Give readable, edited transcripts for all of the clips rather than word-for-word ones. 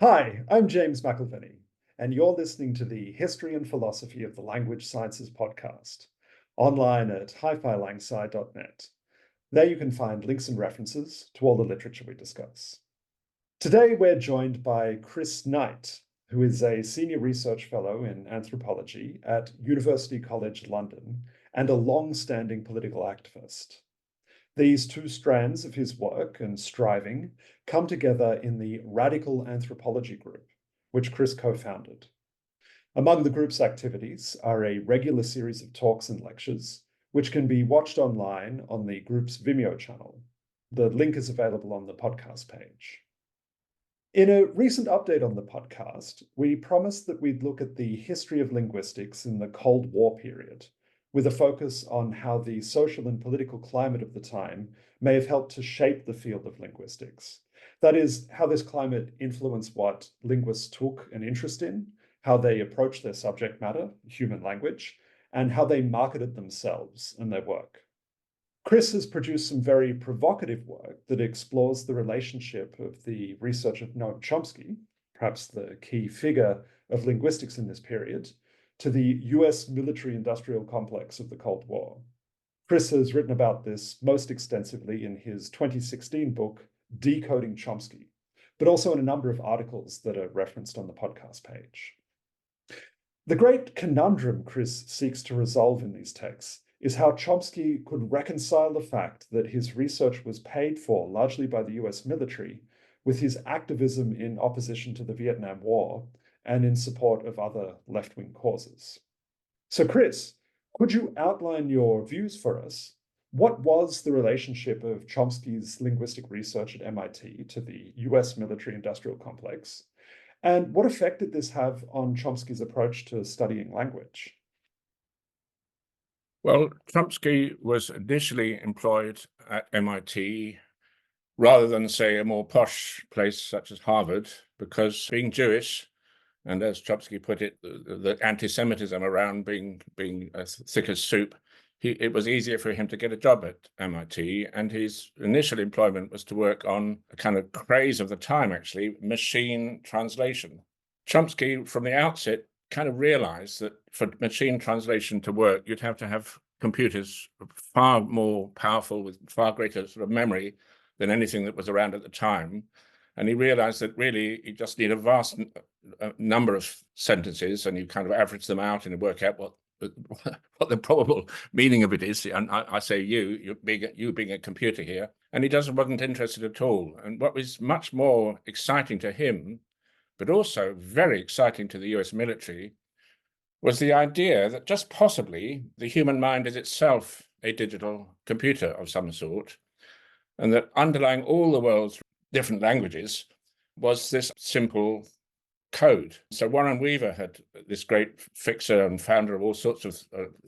Hi, I'm James McElvenny, and you're listening to the History and Philosophy of the Language Sciences podcast, online at hi-fi-langsci.net. There you can find links and references to all the literature we discuss. Today we're joined by Chris Knight, who is a senior research fellow in anthropology at University College London and a long-standing political activist. These two strands of his work and striving come together in the Radical Anthropology Group, which Chris co-founded. Among the group's activities are a regular series of talks and lectures, which can be watched online on the group's Vimeo channel. The link is available on the podcast page. In a recent update on the podcast, we promised that we'd look at the history of linguistics in the Cold War period, with a focus on how the social and political climate of the time may have helped to shape the field of linguistics. That is, how this climate influenced what linguists took an interest in, how they approached their subject matter, human language, and how they marketed themselves and their work. Chris has produced some very provocative work that explores the relationship of the research of Noam Chomsky, perhaps the key figure of linguistics in this period, to the US military-industrial complex of the Cold War. Chris has written about this most extensively in his 2016 book, Decoding Chomsky, but also in a number of articles that are referenced on the podcast page. The great conundrum Chris seeks to resolve in these texts is how Chomsky could reconcile the fact that his research was paid for largely by the US military with his activism in opposition to the Vietnam War and in support of other left-wing causes. So Chris, could you outline your views for us? What was the relationship of Chomsky's linguistic research at MIT to the US military-industrial complex? And what effect did this have on Chomsky's approach to studying language? Well, Chomsky was initially employed at MIT rather than, say, a more posh place such as Harvard, because being Jewish, and as Chomsky put it, the anti-Semitism around being as thick as soup, it was easier for him to get a job at MIT, and his initial employment was to work on a kind of craze of the time, actually, machine translation. Chomsky, from the outset, kind of realized that for machine translation to work, you'd have to have computers far more powerful with far greater sort of memory than anything that was around at the time. And he realized that really you just need a vast number of sentences, and you kind of average them out and work out what the probable meaning of it is. And I say you being a computer here. And he wasn't interested at all. And what was much more exciting to him, but also very exciting to the US military, was the idea that just possibly the human mind is itself a digital computer of some sort, and that underlying all the world's different languages was this simple code. So Warren Weaver had this great fixer and founder of all sorts of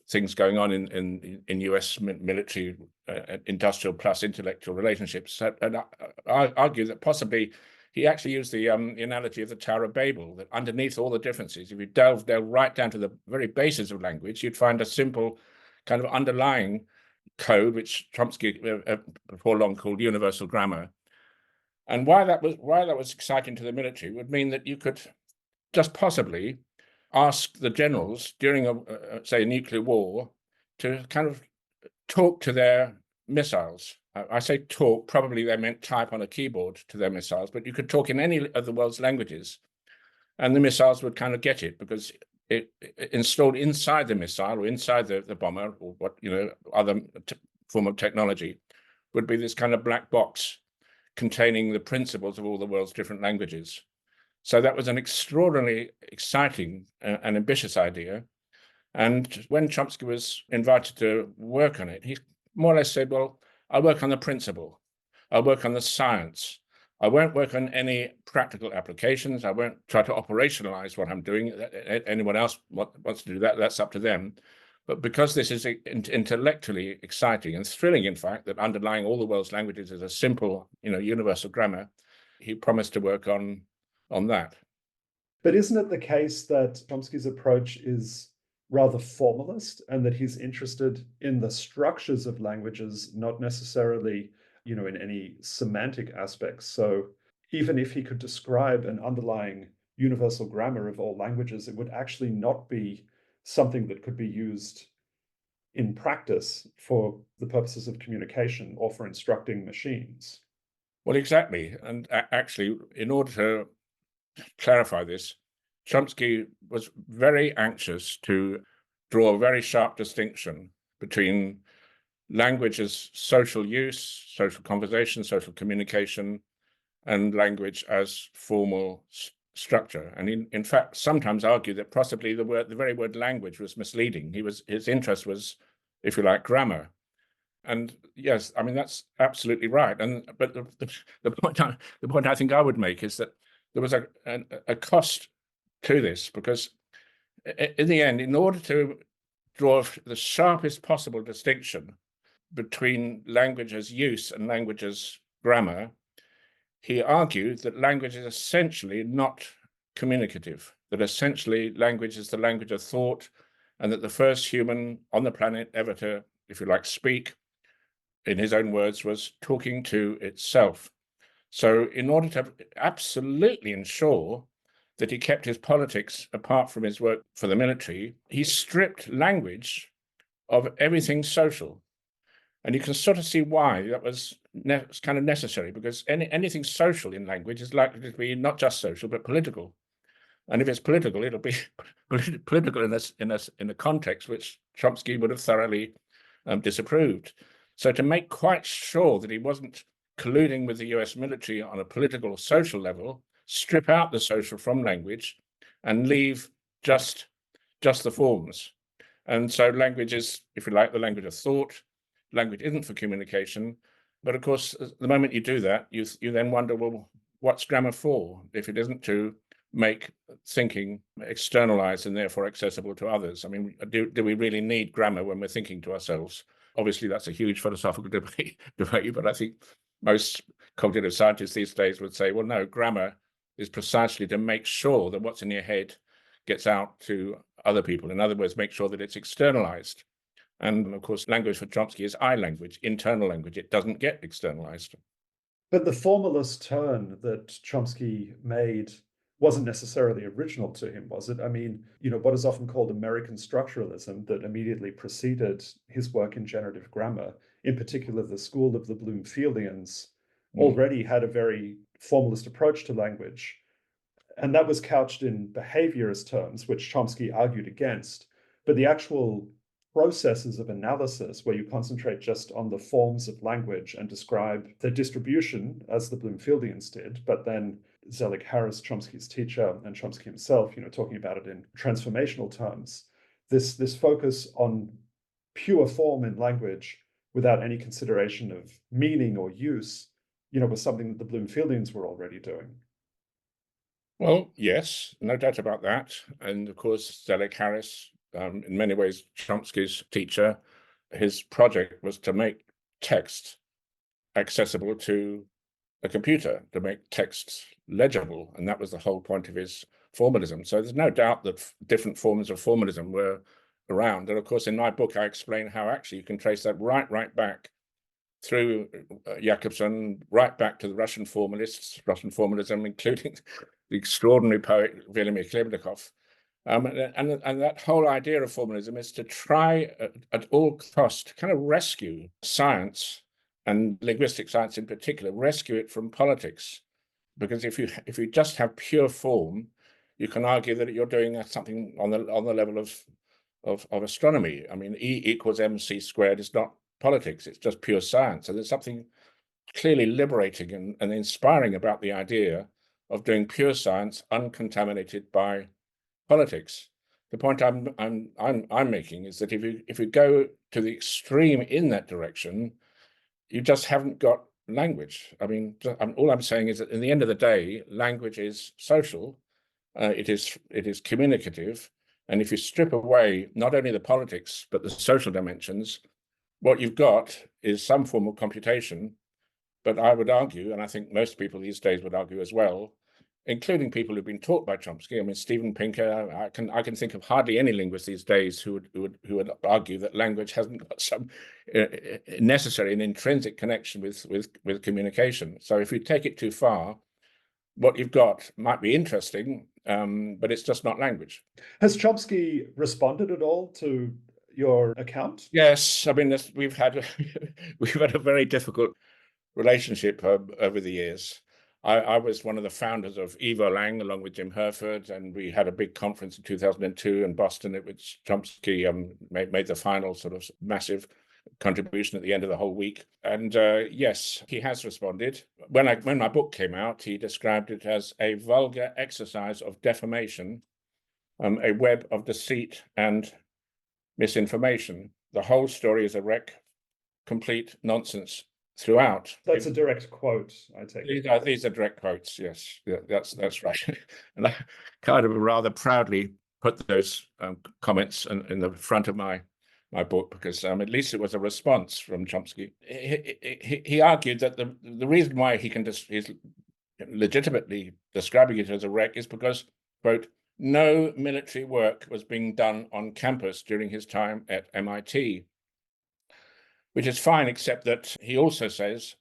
things going on in US military industrial plus intellectual relationships. And I argue that possibly he actually used the analogy of the Tower of Babel, that underneath all the differences, if you delve right down to the very basis of language, you'd find a simple kind of underlying code, which Chomsky before long called universal grammar. And why that was exciting to the military would mean that you could just possibly ask the generals during say a nuclear war to kind of talk to their missiles. I say talk, probably they meant type on a keyboard to their missiles, but you could talk in any of the world's languages and the missiles would kind of get it, because it installed inside the missile or inside the bomber or what, other form of technology would be this kind of black box containing the principles of all the world's different languages. So that was an extraordinarily exciting and ambitious idea. And when Chomsky was invited to work on it, he more or less said, well, I'll work on the principle. I'll work on the science. I won't work on any practical applications. I won't try to operationalize what I'm doing. Anyone else wants to do that, that's up to them. But because this is intellectually exciting and thrilling, in fact, that underlying all the world's languages is a simple, universal grammar, he promised to work on that. But isn't it the case that Chomsky's approach is rather formalist, and that he's interested in the structures of languages, not necessarily, in any semantic aspects? So even if he could describe an underlying universal grammar of all languages, it would actually not be something that could be used in practice for the purposes of communication or for instructing machines. Well, exactly. And actually, in order to clarify this, Chomsky was very anxious to draw a very sharp distinction between language as social use, social conversation, social communication, and language as formal structure. And in fact, sometimes argued that possibly the very word language was misleading. His interest was, if you like, grammar. And yes, I mean, that's absolutely right. But the point I think I would make is that there was a cost to this, because in the end, in order to draw the sharpest possible distinction between language as use and language as grammar, he argued that language is essentially not communicative, that essentially language is the language of thought, and that the first human on the planet ever to, if you like, speak, in his own words, was talking to itself. So in order to absolutely ensure that he kept his politics apart from his work for the military, he stripped language of everything social. And you can sort of see why that was kind of necessary, because anything social in language is likely to be not just social, but political. And if it's political, it'll be political in a context which Chomsky would have thoroughly disapproved. So to make quite sure that he wasn't colluding with the US military on a political or social level, strip out the social from language and leave just the forms. And so language is, if you like, the language of thought. Language isn't for communication. But of course, the moment you do that, you then wonder, well, what's grammar for if it isn't to make thinking externalized and therefore accessible to others? I mean, do we really need grammar when we're thinking to ourselves? Obviously, that's a huge philosophical debate, but I think most cognitive scientists these days would say, well, no, grammar is precisely to make sure that what's in your head gets out to other people. In other words, make sure that it's externalized. And of course, language for Chomsky is I language, internal language. It doesn't get externalized. But the formalist turn that Chomsky made wasn't necessarily original to him, was it? I mean, what is often called American structuralism that immediately preceded his work in generative grammar, in particular the school of the Bloomfieldians, already had a very formalist approach to language. And that was couched in behaviorist terms, which Chomsky argued against. But the actual processes of analysis, where you concentrate just on the forms of language and describe the distribution, as the Bloomfieldians did, but then Zelig Harris, Chomsky's teacher, and Chomsky himself, talking about it in transformational terms, this focus on pure form in language without any consideration of meaning or use, was something that the Bloomfieldians were already doing. Well, yes, no doubt about that. And of course, Zelig Harris, in many ways, Chomsky's teacher, his project was to make text accessible to a computer, to make text legible. And that was the whole point of his formalism. So there's no doubt that different forms of formalism were around. And of course, in my book, I explain how actually you can trace that right back through Jakobson, right back to the Russian formalists, Russian formalism, including the extraordinary poet Vladimir Klebnikov. And that whole idea of formalism is to try at all costs to kind of rescue science, and linguistic science in particular, rescue it from politics. Because if you just have pure form, you can argue that you're doing something on the level of astronomy. I mean, E equals mc squared is not politics, it's just pure science. And there's something clearly liberating and inspiring about the idea of doing pure science uncontaminated by politics. The point I'm making is that if you go to the extreme in that direction, you just haven't got language. I mean, all I'm saying is that in the end of the day, language is social, it is communicative, and if you strip away not only the politics but the social dimensions, what you've got is some form of computation. But I would argue, and I think most people these days would argue as well, including people who've been taught by Chomsky. I mean, Steven Pinker. I can think of hardly any linguist these days who would argue that language hasn't got some necessary and intrinsic connection with communication. So if you take it too far, what you've got might be interesting, but it's just not language. Has Chomsky responded at all to your account? Yes, I mean, we've had a very difficult relationship over the years. I was one of the founders of Evo Lang along with Jim Herford, and we had a big conference in 2002 in Boston at which Chomsky made the final sort of massive contribution at the end of the whole week. And yes, he has responded. When my book came out, he described it as a vulgar exercise of defamation, a web of deceit and misinformation. The whole story is a complete nonsense throughout. That's a direct quote, I take it. These are direct quotes, yes. Yeah, that's right. And I kind of rather proudly put those comments in the front of my book because at least it was a response from Chomsky. He argued that the reason why he's legitimately describing it as a wreck is because, quote, no military work was being done on campus during his time at MIT, which is fine, except that he also says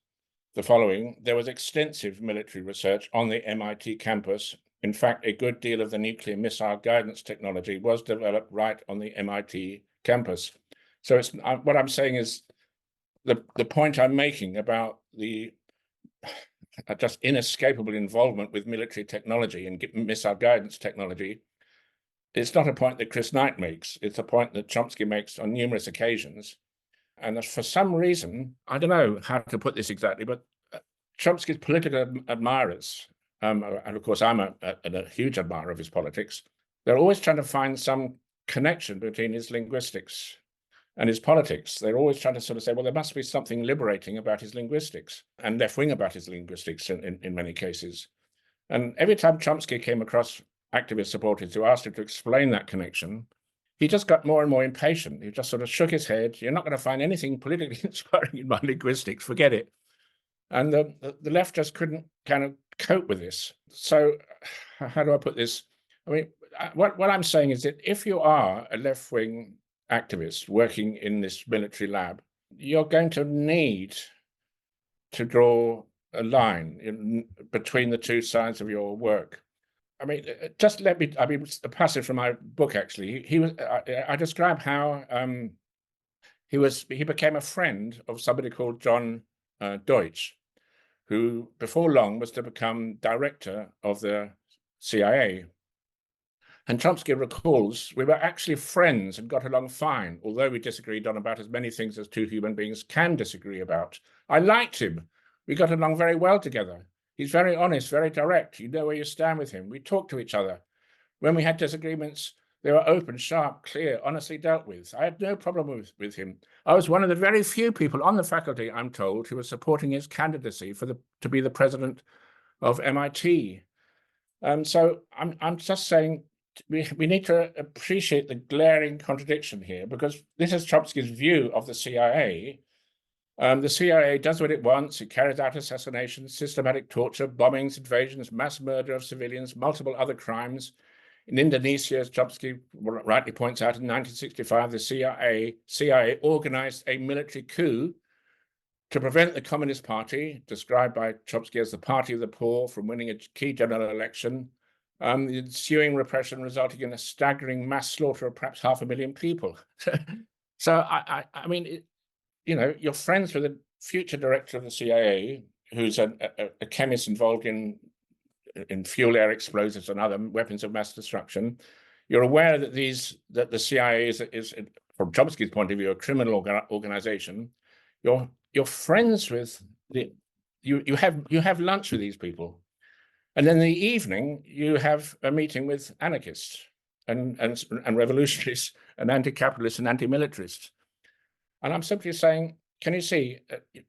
the following: there was extensive military research on the MIT campus. In fact, a good deal of the nuclear missile guidance technology was developed right on the MIT campus. So it's what I'm saying is the point I'm making about the just inescapable involvement with military technology and missile guidance technology. It's not a point that Chris Knight makes. It's a point that Chomsky makes on numerous occasions. And for some reason, I don't know how to put this exactly, but Chomsky's political admirers, and of course I'm a huge admirer of his politics, they're always trying to find some connection between his linguistics and his politics. They're always trying to sort of say, well, there must be something liberating about his linguistics and left-wing about his linguistics in many cases. And every time Chomsky came across activist supporters who asked him to explain that connection, he just got more and more impatient. He just sort of shook his head. You're not going to find anything politically inspiring in my linguistics, forget it. And the left just couldn't kind of cope with this. So how do I put this? I mean, what I'm saying is that if you are a left-wing activist working in this military lab, you're going to need to draw a line between the two sides of your work. I mean, a passage from my book, actually. I describe how he became a friend of somebody called John Deutsch, who before long was to become director of the CIA. And Chomsky recalls, we were actually friends and got along fine, although we disagreed on about as many things as two human beings can disagree about. I liked him. We got along very well together. He's very honest, very direct. You know where you stand with him. We talk to each other. When we had disagreements, they were open, sharp, clear, honestly dealt with. I had no problem with him. I was one of the very few people on the faculty, I'm told, who was supporting his candidacy to be the president of MIT. So I'm just saying we need to appreciate the glaring contradiction here, because this is Chomsky's view of the CIA. The CIA does what it wants. It carries out assassinations, systematic torture, bombings, invasions, mass murder of civilians, multiple other crimes. In Indonesia, as Chomsky rightly points out, in 1965, the CIA organized a military coup to prevent the Communist Party, described by Chomsky as the party of the poor, from winning a key general election. The ensuing repression resulting in a staggering mass slaughter of perhaps 500,000 people. So, I mean, you're friends with the future director of the CIA, who's a chemist involved in fuel air explosives and other weapons of mass destruction. You're aware that the CIA is, from Chomsky's point of view, a criminal organization. You're friends with you have lunch with these people, and then in the evening you have a meeting with anarchists and revolutionaries and anti-capitalists and anti-militarists. And I'm simply saying, can you see,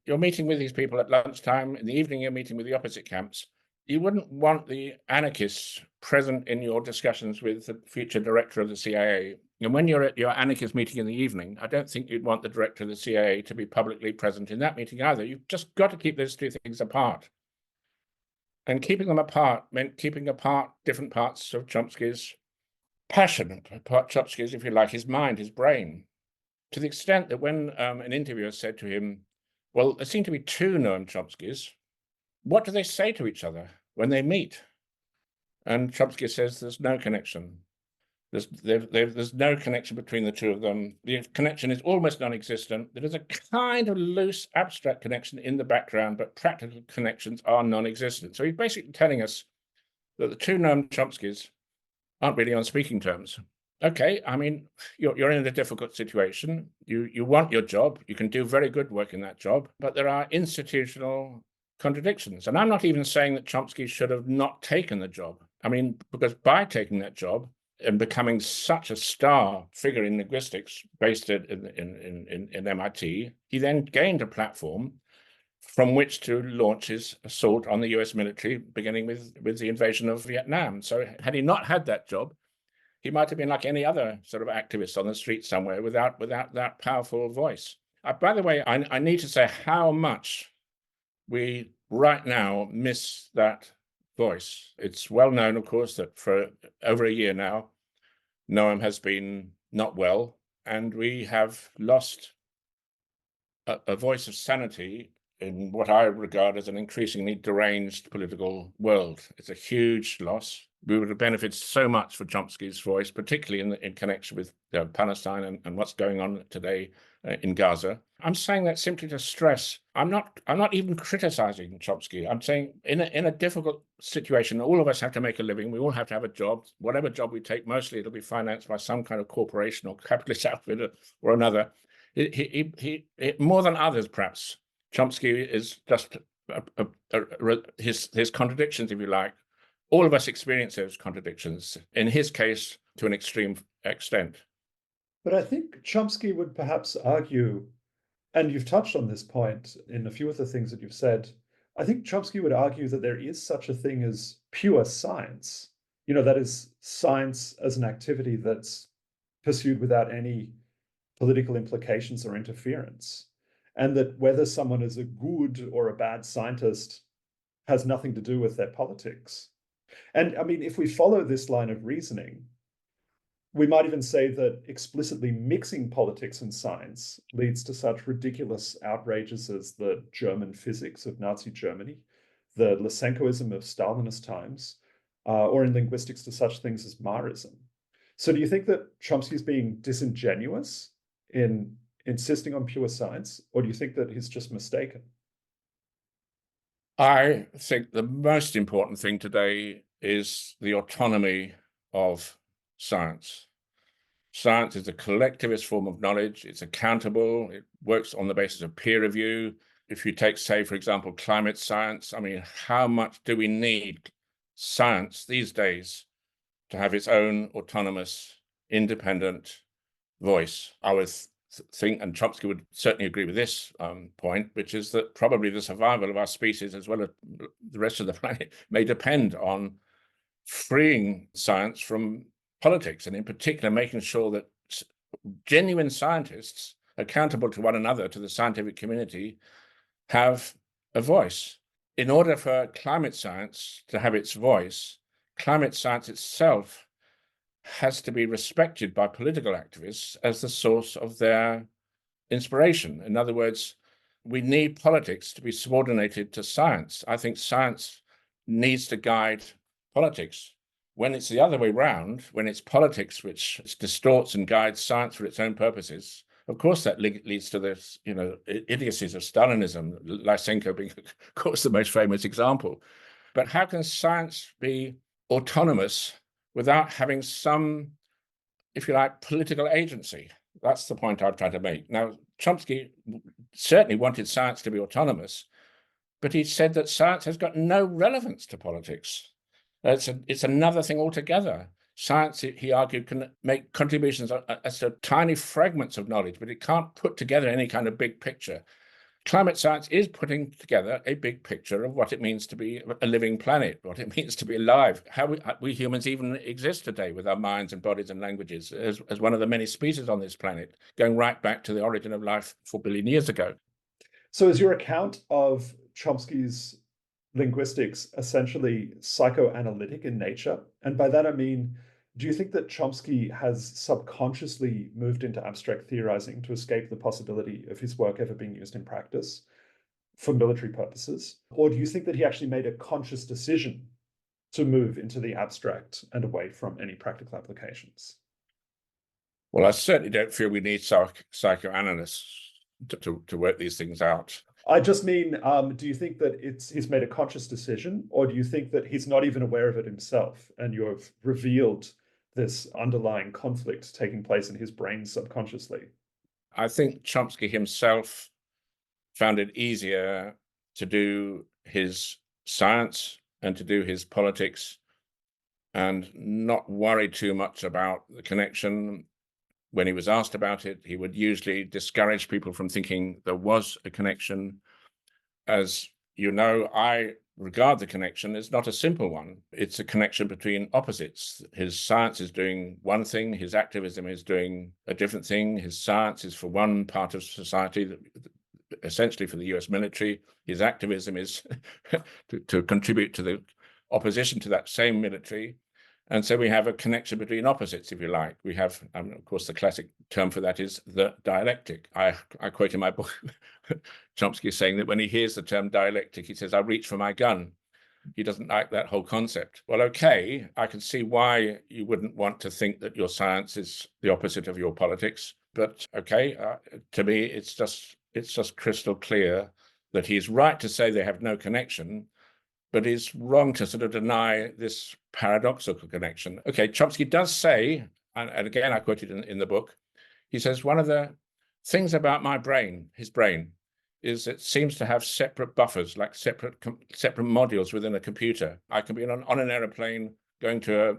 you're meeting with these people at lunchtime, in the evening you're meeting with the opposite camps. You wouldn't want the anarchists present in your discussions with the future director of the CIA. And when you're at your anarchist meeting in the evening, I don't think you'd want the director of the CIA to be publicly present in that meeting either. You've just got to keep those two things apart. And keeping them apart meant keeping apart different parts of Chomsky's passion, Chomsky's, if you like, his mind, his brain. To the extent that when an interviewer said to him, well, there seem to be two Noam Chomskys, what do they say to each other? when they meet. And Chomsky says there's no connection. There's no connection between the two of them. The connection is almost non-existent. There is a kind of loose, abstract connection in the background, but practical connections are non-existent. So he's basically telling us that the two Noam Chomskys aren't really on speaking terms. Okay, I mean, you're in a difficult situation. You want your job. You can do very good work in that job, but there are institutional contradictions. And I'm not even saying that Chomsky should have not taken the job. I mean, because by taking that job and becoming such a star figure in linguistics based in MIT, he then gained a platform from which to launch his assault on the US military, beginning with the invasion of Vietnam. So had he not had that job, he might have been like any other sort of activist on the street somewhere without that powerful voice. By the way, I need to say how much we right now miss that voice. It's well known, of course, that for over a year now, Noam has been not well, and we have lost a voice of sanity in what I regard as an increasingly deranged political world. It's a huge loss. We would have benefited so much for Chomsky's voice, particularly in connection with Palestine and what's going on today in Gaza. I'm saying that simply to stress, I'm not even criticizing Chomsky. I'm saying in a difficult situation, all of us have to make a living. We all have to have a job. Whatever job we take, mostly it'll be financed by some kind of corporation or capitalist outfit or another. He more than others, perhaps, Chomsky is just his contradictions, if you like. All of us experience those contradictions, in his case, to an extreme extent. But I think Chomsky would perhaps argue, and you've touched on this point in a few of the things that you've said, I think Chomsky would argue that there is such a thing as pure science. That is science as an activity that's pursued without any political implications or interference. And that whether someone is a good or a bad scientist has nothing to do with their politics. And I mean, if we follow this line of reasoning, we might even say that explicitly mixing politics and science leads to such ridiculous outrages as the German physics of Nazi Germany, the Lysenkoism of Stalinist times, or in linguistics to such things as Marism. So do you think that Chomsky is being disingenuous in insisting on pure science, or do you think that he's just mistaken? I think the most important thing today is the autonomy of science. Science is a collectivist form of knowledge. It's accountable. It works on the basis of peer review. If you take, say, for example, climate science, I mean, how much do we need science these days to have its own autonomous, independent voice? I would think, and Chomsky would certainly agree with this point, which is that probably the survival of our species as well as the rest of the planet may depend on freeing science from politics, and in particular making sure that genuine scientists accountable to one another, to the scientific community, have a voice. In order for climate science to have its voice, climate science itself has to be respected by political activists as the source of their inspiration. In other words, we need politics to be subordinated to science. I think science needs to guide politics. When it's the other way around, when it's politics which distorts and guides science for its own purposes, of course that leads to this, idiocies of Stalinism, Lysenko being, of course, the most famous example. But how can science be autonomous without having some, if you like, political agency? That's the point I'm trying to make. Now, Chomsky certainly wanted science to be autonomous, but he said that science has got no relevance to politics. It's another thing altogether. Science, he argued, can make contributions as to tiny fragments of knowledge, but it can't put together any kind of big picture. Climate science is putting together a big picture of what it means to be a living planet, what it means to be alive, how we humans even exist today with our minds and bodies and languages as one of the many species on this planet, going right back to the origin of life 4 billion years ago. So is your account of Chomsky's linguistics essentially psychoanalytic in nature? And by that I mean, do you think that Chomsky has subconsciously moved into abstract theorizing to escape the possibility of his work ever being used in practice? for military purposes? Or do you think that he actually made a conscious decision to move into the abstract and away from any practical applications? Well, I certainly don't feel we need psychoanalysts to work these things out. I just mean, do you think that he's made a conscious decision, or do you think that he's not even aware of it himself, and you've revealed this underlying conflict taking place in his brain subconsciously? I think Chomsky himself found it easier to do his science and to do his politics and not worry too much about the connection. When he was asked about it, he would usually discourage people from thinking there was a connection. As you know, I regard the connection as not a simple one. It's a connection between opposites. His science is doing one thing, his activism is doing a different thing. His science is for one part of society, essentially for the US military. His activism is to contribute to the opposition to that same military. And so we have a connection between opposites, if you like. We have, of course, the classic term for that is the dialectic. I quote in my book Chomsky saying that when he hears the term dialectic, he says, I reach for my gun. He doesn't like that whole concept. Well, okay, I can see why you wouldn't want to think that your science is the opposite of your politics. But okay, to me, it's just crystal clear that he's right to say they have no connection, but he's wrong to sort of deny this paradoxical connection. Okay, Chomsky does say, and again, I quoted in the book, he says, one of the things about my brain, his brain, is it seems to have separate buffers, like separate modules within a computer. I can be on an aeroplane going to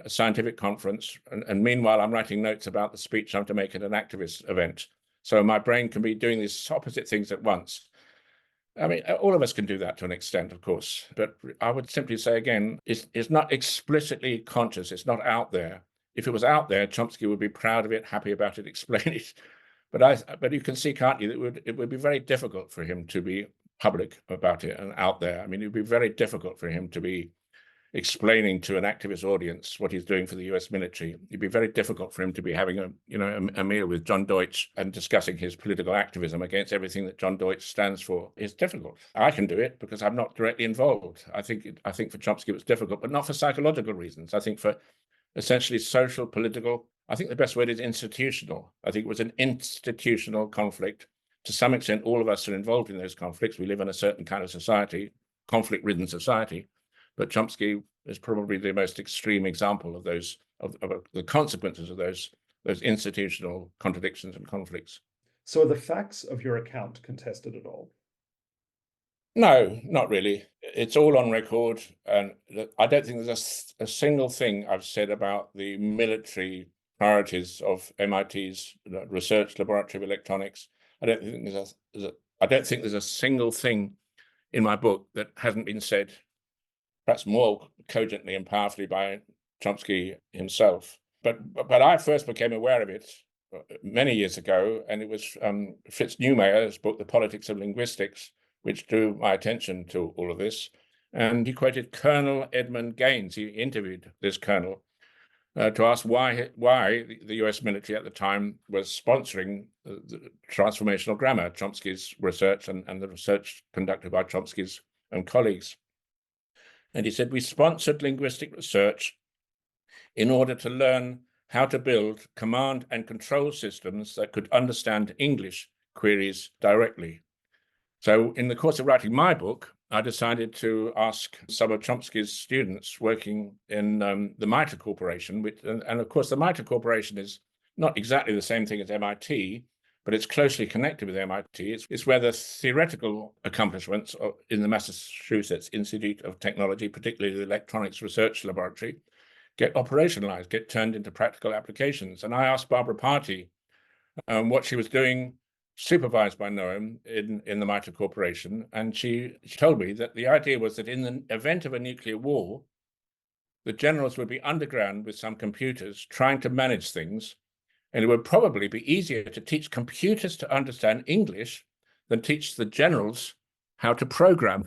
a scientific conference, and meanwhile, I'm writing notes about the speech I'm to make at an activist event. So my brain can be doing these opposite things at once. I mean, all of us can do that to an extent, of course, but I would simply say again, it's not explicitly conscious. It's not out there. If it was out there, Chomsky would be proud of it, happy about it, explain it. But you can see, can't you, that it would be very difficult for him to be public about it and out there. I mean, it would be very difficult for him to be explaining to an activist audience what he's doing for the US military. It'd be very difficult for him to be having a meal with John Deutsch and discussing his political activism against everything that John Deutsch stands for. It's difficult. I can do it because I'm not directly involved. I think for Chomsky it was difficult, but not for psychological reasons. I think for essentially social, political, I think the best word is institutional. I think it was an institutional conflict. To some extent, all of us are involved in those conflicts. We live in a certain kind of society, conflict-ridden society. But Chomsky is probably the most extreme example of those, of the consequences of those institutional contradictions and conflicts. So are the facts of your account contested at all? No, not really. It's all on record. And I don't think there's a single thing I've said about the military priorities of MIT's research laboratory of electronics. I don't think there's a single thing in my book that hasn't been said, perhaps more cogently and powerfully by Chomsky himself. But I first became aware of it many years ago, and it was Fritz Newmeyer's book, The Politics of Linguistics, which drew my attention to all of this. And he quoted Colonel Edmund Gaines. He interviewed this colonel to ask why the US military at the time was sponsoring the transformational grammar, Chomsky's research and the research conducted by Chomsky's colleagues. And he said, we sponsored linguistic research in order to learn how to build command and control systems that could understand English queries directly. So in the course of writing my book, I decided to ask some of Chomsky's students working in the MITRE Corporation, and of course the MITRE Corporation is not exactly the same thing as MIT, but it's closely connected with MIT. It's where the theoretical accomplishments in the Massachusetts Institute of Technology, particularly the Electronics Research Laboratory, get operationalized, get turned into practical applications. And I asked Barbara Party what she was doing, supervised by Noam in the MITRE Corporation. And she told me that the idea was that in the event of a nuclear war, the generals would be underground with some computers trying to manage things. And it would probably be easier to teach computers to understand English than teach the generals how to program.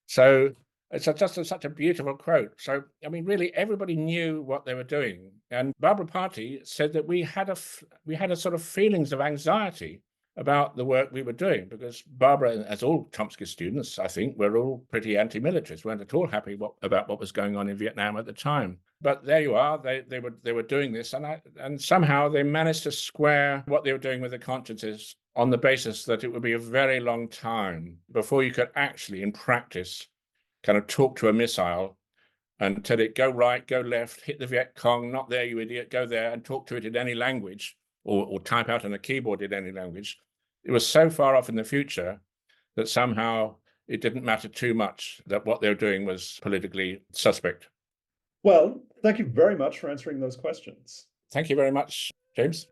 So it's just such a beautiful quote. So, I mean, really, everybody knew what they were doing. And Barbara Party said that we had a sort of feelings of anxiety about the work we were doing, because Barbara, as all Chomsky students, I think, were all pretty anti-militarist, weren't at all happy about what was going on in Vietnam at the time. But there you are, they were doing this, and somehow they managed to square what they were doing with the consciences on the basis that it would be a very long time before you could actually, in practice, kind of talk to a missile and tell it, go right, go left, hit the Viet Cong, not there, you idiot, go there, and talk to it in any language, or type out on a keyboard in any language. It was so far off in the future that somehow it didn't matter too much that what they were doing was politically suspect. Well, thank you very much for answering those questions. Thank you very much, James.